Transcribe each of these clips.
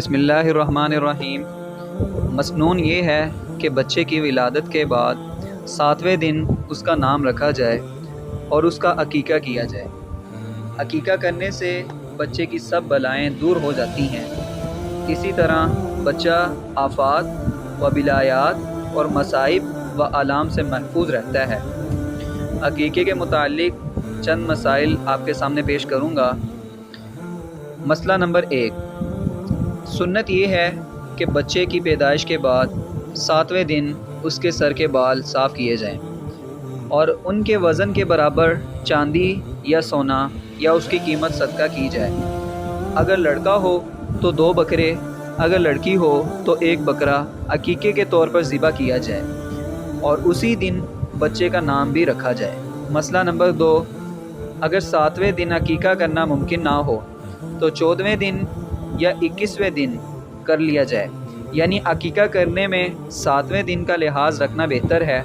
بسم اللہ الرحمن الرحیم۔ مسنون یہ ہے کہ بچے کی ولادت کے بعد 7ویں دن اس کا نام رکھا جائے اور اس کا عقیقہ کیا جائے۔ عقیقہ کرنے سے بچے کی سب بلائیں دور ہو جاتی ہیں۔ اسی طرح بچہ آفات و بلایات اور مصائب و آلام سے محفوظ رہتا ہے۔ عقیقے کے متعلق چند مسائل آپ کے سامنے پیش کروں گا۔ مسئلہ نمبر 1، سنت یہ ہے کہ بچے کی پیدائش کے بعد 7ویں دن اس کے سر کے بال صاف کیے جائیں اور ان کے وزن کے برابر چاندی یا سونا یا اس کی قیمت صدقہ کی جائے۔ اگر لڑکا ہو تو 2 بکرے، اگر لڑکی ہو تو 1 بکرا عقیقے کے طور پر ذبح کیا جائے اور اسی دن بچے کا نام بھی رکھا جائے۔ مسئلہ نمبر 2، اگر 7ویں دن عقیقہ کرنا ممکن نہ ہو تو 14ویں دن یا 21ویں دن کر لیا جائے، یعنی عقیقہ کرنے میں 7ویں دن کا لحاظ رکھنا بہتر ہے۔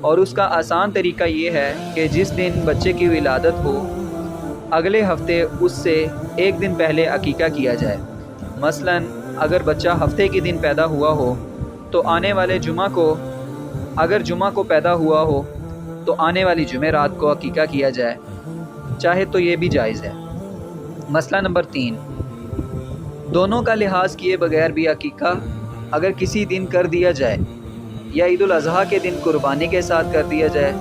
اور اس کا آسان طریقہ یہ ہے کہ جس دن بچے کی ولادت ہو اگلے ہفتے اس سے 1 دن پہلے عقیقہ کیا جائے۔ مثلا اگر بچہ ہفتے کے دن پیدا ہوا ہو تو آنے والے جمعہ کو، اگر جمعہ کو پیدا ہوا ہو تو آنے والی جمعرات کو عقیقہ کیا جائے، چاہے تو یہ بھی جائز ہے۔ مسئلہ نمبر 3، دونوں کا لحاظ کیے بغیر بھی عقیقہ اگر کسی دن کر دیا جائے یا عید الاضحیٰ کے دن قربانی کے ساتھ کر دیا جائے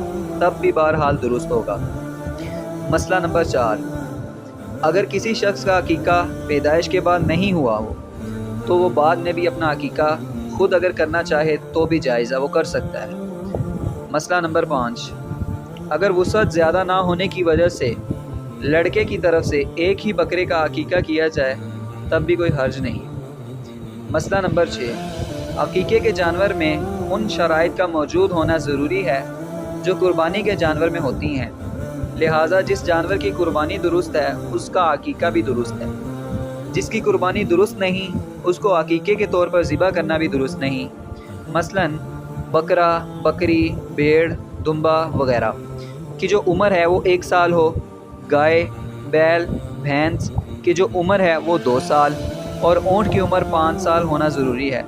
تب بھی بہرحال درست ہوگا۔ مسئلہ نمبر 4، اگر کسی شخص کا عقیقہ پیدائش کے بعد نہیں ہوا ہو تو وہ بعد میں بھی اپنا عقیقہ خود اگر کرنا چاہے تو بھی جائز ہے، وہ کر سکتا ہے۔ مسئلہ نمبر 5، اگر وسعت زیادہ نہ ہونے کی وجہ سے لڑکے کی طرف سے 1 ہی بکرے کا عقیقہ کیا جائے تب بھی کوئی حرج نہیں۔ مسئلہ نمبر 6، عقیقے کے جانور میں ان شرائط کا موجود ہونا ضروری ہے جو قربانی کے جانور میں ہوتی ہیں، لہٰذا جس جانور کی قربانی درست ہے اس کا عقیقہ بھی درست ہے، جس کی قربانی درست نہیں اس کو عقیقے کے طور پر ذبح کرنا بھی درست نہیں۔ مثلا بکرا، بکری، بھیڑ، دمبا وغیرہ کی جو عمر ہے وہ 1 سال ہو، گائے، بیل، بھینس کی جو عمر ہے وہ 2 سال اور اونٹ کی عمر 5 سال ہونا ضروری ہے۔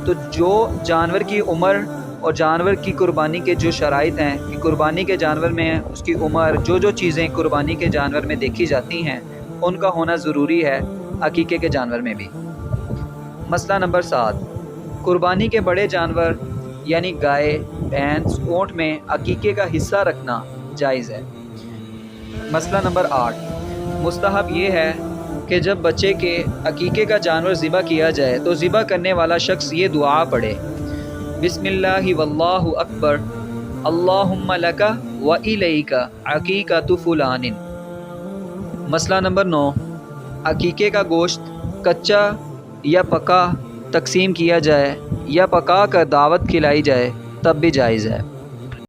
تو جو جانور کی عمر اور جانور کی قربانی کے جو شرائط ہیں کہ قربانی کے جانور میں اس کی عمر، جو چیزیں قربانی کے جانور میں دیکھی جاتی ہیں ان کا ہونا ضروری ہے عقیقے کے جانور میں بھی۔ مسئلہ نمبر 7، قربانی کے بڑے جانور یعنی گائے، بھینس، اونٹ میں عقیقے کا حصہ رکھنا جائز ہے۔ مسئلہ نمبر 8، مستحب یہ ہے کہ جب بچے کے عقیقے کا جانور ذبح کیا جائے تو ذبح کرنے والا شخص یہ دعا پڑھے: بسم اللہ واللہ اکبر، اللہم لک و الیک عقیقۃ فلان۔ مسئلہ نمبر 9، عقیقے کا گوشت کچا یا پکا تقسیم کیا جائے یا پکا کر دعوت کھلائی جائے تب بھی جائز ہے۔